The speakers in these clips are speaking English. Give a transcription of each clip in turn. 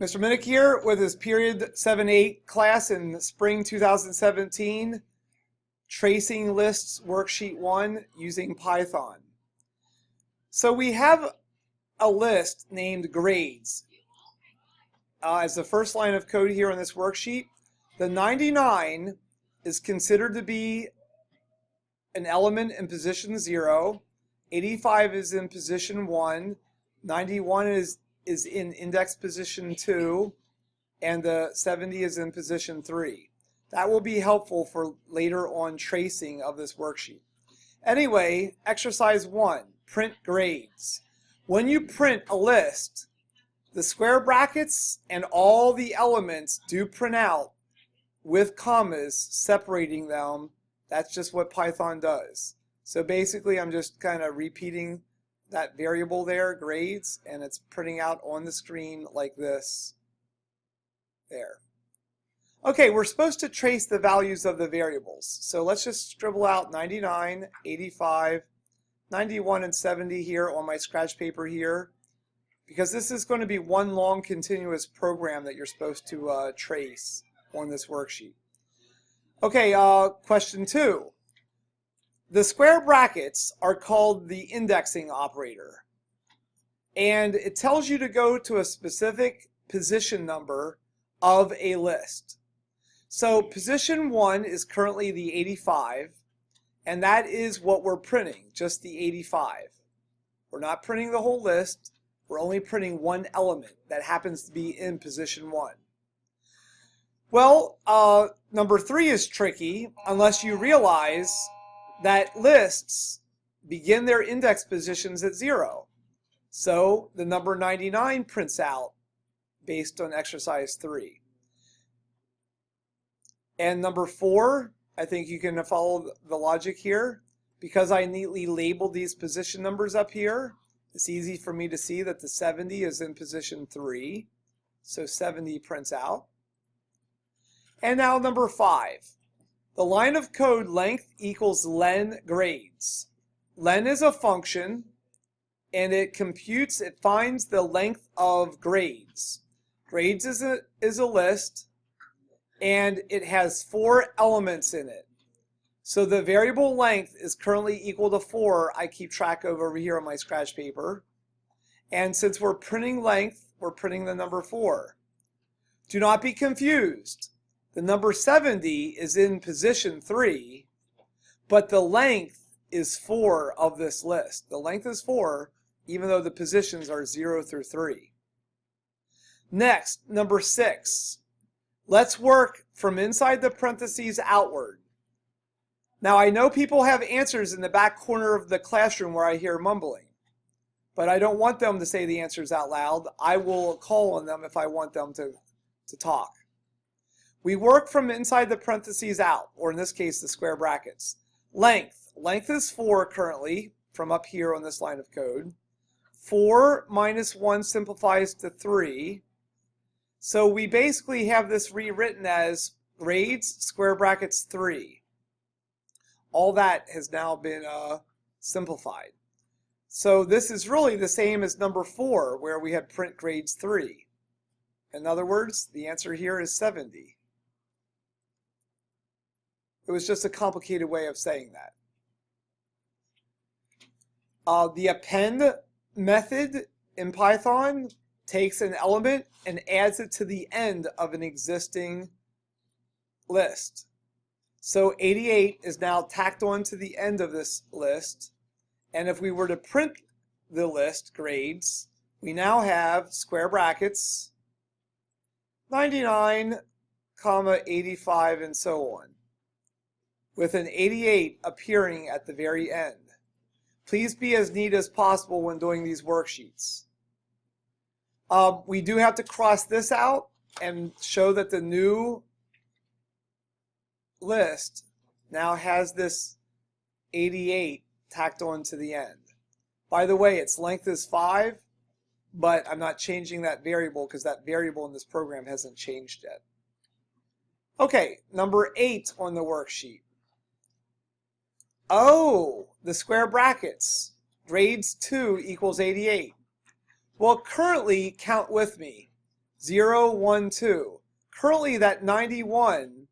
Mr. Minnick here with his Period 7-8 class in spring 2017, Tracing Lists Worksheet 1 using Python. So we have a list named grades as the first line of code here on this worksheet. The 99 is considered to be an element in position 0, 85 is in position 1, 91 is in index position 2, and the 70 is in position 3. That will be helpful for later on tracing of this worksheet. Anyway, exercise 1, print grades. When you print a list, the square brackets and all the elements do print out with commas separating them. That's just what Python does. So basically I'm just kind of repeating that variable there, grades, and it's printing out on the screen like this. There. Okay, we're supposed to trace the values of the variables. So let's just scribble out 99, 85, 91, and 70 here on my scratch paper here, because this is going to be one long continuous program that you're supposed to trace on this worksheet. Okay, question 2. The square brackets are called the indexing operator, and it tells you to go to a specific position number of a list. So position 1 is currently the 85, and that is what we're printing, just the 85. We're not printing the whole list, we're only printing one element that happens to be in position 1. Well, number 3 is tricky unless you realize that lists begin their index positions at 0. So the number 99 prints out based on exercise 3. And number 4, I think you can follow the logic here. Because I neatly labeled these position numbers up here, it's easy for me to see that the 70 is in position 3. So 70 prints out. And now number 5. The line of code length equals len grades. Len is a function, and it finds the length of grades. Grades is a list, and it has 4 elements in it. So the variable length is currently equal to 4. I keep track of over here on my scratch paper. And since we're printing length, we're printing the number 4. Do not be confused. The number 70 is in position 3, but the length is 4 of this list. The length is 4, even though the positions are 0 through 3. Next, number 6. Let's work from inside the parentheses outward. Now, I know people have answers in the back corner of the classroom where I hear mumbling, but I don't want them to say the answers out loud. I will call on them if I want them to talk. We work from inside the parentheses out, or in this case, the square brackets. Length. Length is 4 currently, from up here on this line of code. 4 minus 1 simplifies to 3. So we basically have this rewritten as grades, square brackets, 3. All that has now been simplified. So this is really the same as number 4, where we had print grades 3. In other words, the answer here is 70. It was just a complicated way of saying that. The append method in Python takes an element and adds it to the end of an existing list. So 88 is now tacked on to the end of this list. And if we were to print the list grades, we now have square brackets, 99, 85, and so on, with an 88 appearing at the very end. Please be as neat as possible when doing these worksheets. We do have to cross this out and show that the new list now has this 88 tacked on to the end. By the way, its length is 5, but I'm not changing that variable because that variable in this program hasn't changed yet. Okay, number 8 on the worksheet. Oh, the square brackets. Grades 2 equals 88. Well, currently, count with me. 0, 1, 2. Currently that 91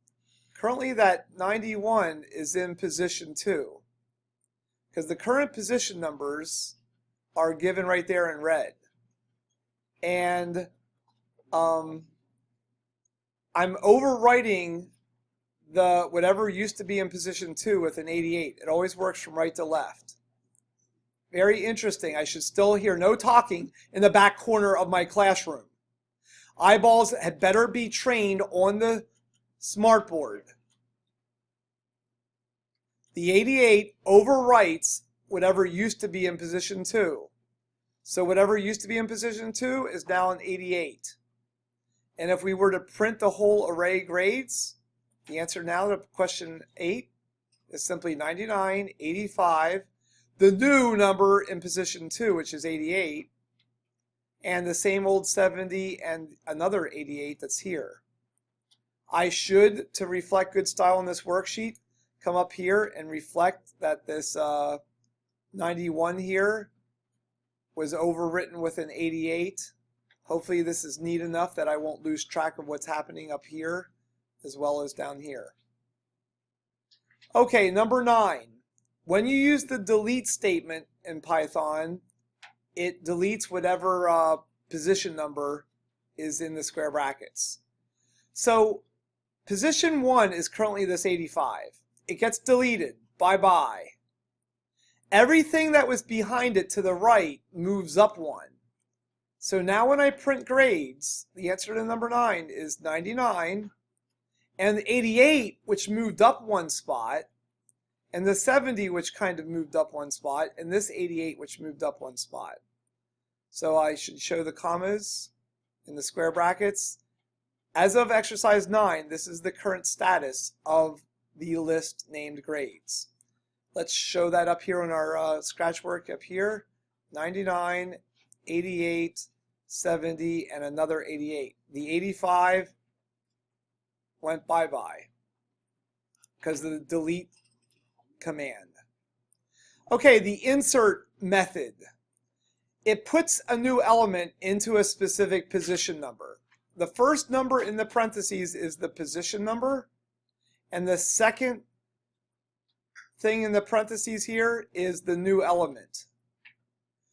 is in position 2 because the current position numbers are given right there in red. And I'm overwriting the whatever used to be in position 2 with an 88. It always works from right to left. Very interesting. I should still hear no talking in the back corner of my classroom. Eyeballs had better be trained on the smartboard. The 88 overwrites whatever used to be in position 2. So whatever used to be in position 2 is now an 88. And if we were to print the whole array grades, the answer now to question 8 is simply 99, 85, the new number in position 2, which is 88, and the same old 70 and another 88 that's here. I should, to reflect good style in this worksheet, come up here and reflect that this 91 here was overwritten with an 88. Hopefully this is neat enough that I won't lose track of what's happening up here as well as down here. Okay, number 9. When you use the delete statement in Python, it deletes whatever position number is in the square brackets. So position 1 is currently this 85. It gets deleted. Bye-bye. Everything that was behind it to the right moves up 1. So now when I print grades, the answer to number 9 is 99, and the 88, which moved up 1 spot, and the 70, which kind of moved up 1 spot, and this 88, which moved up 1 spot. So I should show the commas in the square brackets. As of exercise 9, this is the current status of the list named grades. Let's show that up here on our scratch work up here. 99, 88, 70, and another 88. The 85 went bye-bye because of the delete command. Okay, the insert method. It puts a new element into a specific position number. The first number in the parentheses is the position number, and the second thing in the parentheses here is the new element.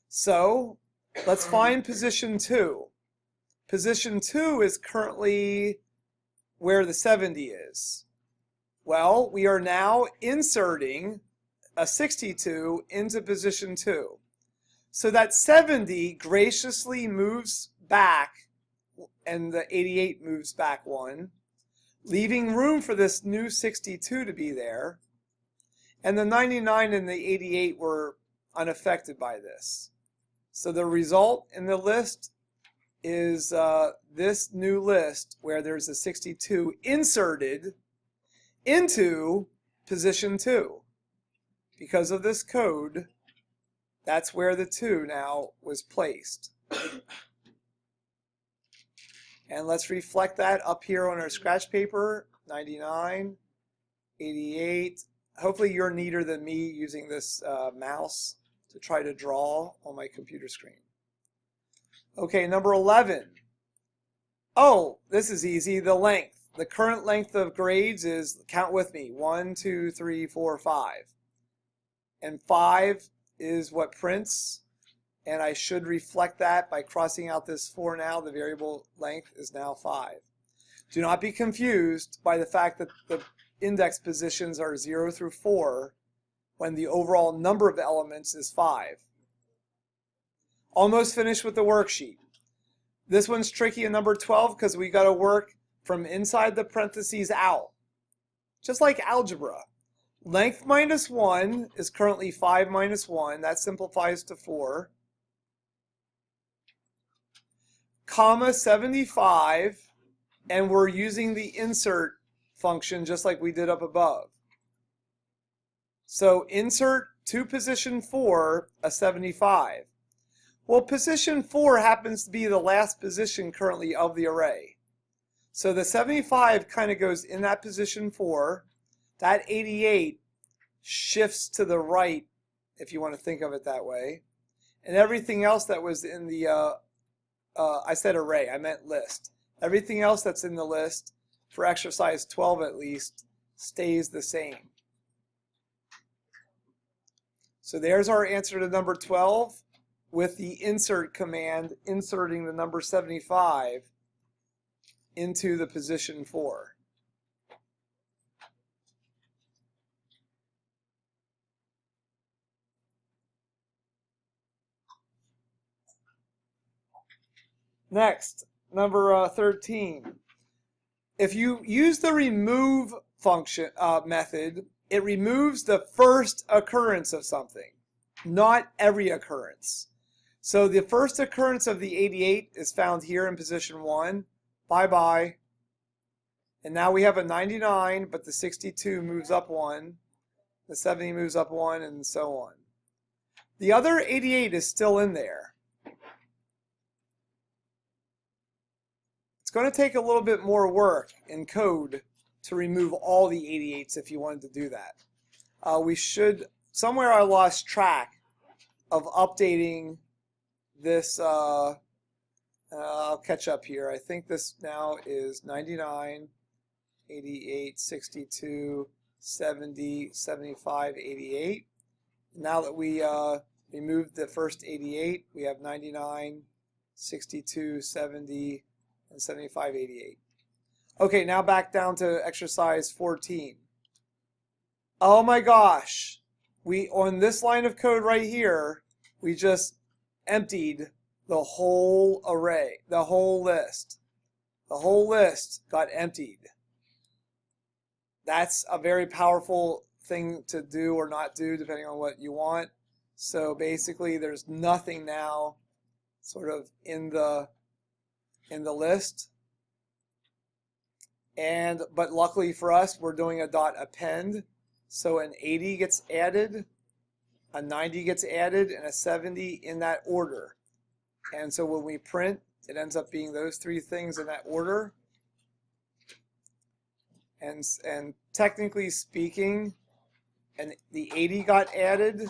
So let's find position 2. Position 2 is currently where the 70 is. Well, we are now inserting a 62 into position 2. So that 70 graciously moves back, and the 88 moves back 1, leaving room for this new 62 to be there. And the 99 and the 88 were unaffected by this. So the result in the list is this new list where there's a 62 inserted into position 2. Because of this code, that's where the 2 now was placed. And let's reflect that up here on our scratch paper. 99, 88. Hopefully you're neater than me using this mouse to try to draw on my computer screen. Okay, number 11. Oh, this is easy. The length. The current length of grades is, count with me, 1, 2, 3, 4, 5. And 5 is what prints. And I should reflect that by crossing out this 4 now. The variable length is now 5. Do not be confused by the fact that the index positions are 0 through 4 when the overall number of elements is 5. Almost finished with the worksheet. This one's tricky in number 12 because we got to work from inside the parentheses out. Just like algebra. Length minus 1 is currently 5 minus 1. That simplifies to 4. Comma 75, and we're using the insert function just like we did up above. So insert to position 4 a 75. Well, position 4 happens to be the last position currently of the array. So the 75 kind of goes in that position 4. That 88 shifts to the right, if you want to think of it that way. And everything else that was in the I said array, I meant list. Everything else that's in the list, for exercise 12 at least, stays the same. So there's our answer to number 12 with the insert command inserting the number 75 into the position 4. Next, number 13. If you use the remove function method, it removes the first occurrence of something, not every occurrence. So the first occurrence of the 88 is found here in position 1. Bye-bye. And now we have a 99, but the 62 moves up 1. The 70 moves up 1, and so on. The other 88 is still in there. It's going to take a little bit more work in code to remove all the 88s if you wanted to do that. We should, somewhere I lost track of updating this. I'll catch up here. I think this now is 99, 88, 62, 70, 75, 88. Now that we removed the first 88, we have 99, 62, 70, and 75, 88. Okay, now back down to exercise 14. Oh my gosh. On this line of code right here, we just emptied the whole array, the whole list. The whole list got emptied. That's a very powerful thing to do or not do, depending on what you want. So basically, there's nothing now sort of in the list. But luckily for us, we're doing a dot append. So an 80 gets added, a 90 gets added, and a 70 in that order. And so when we print, it ends up being those three things in that order. And technically speaking, the 80 got added,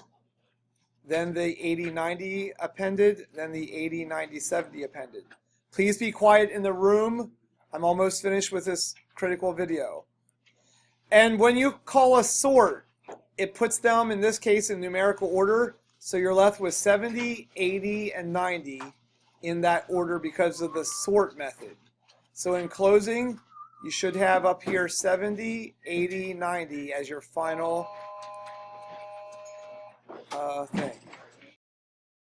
then the 80-90 appended, then the 80-90-70 appended. Please be quiet in the room. I'm almost finished with this critical video. And when you call a sort, it puts them, in this case, in numerical order. So you're left with 70, 80, and 90 in that order because of the sort method. So in closing, you should have up here 70, 80, 90 as your final thing.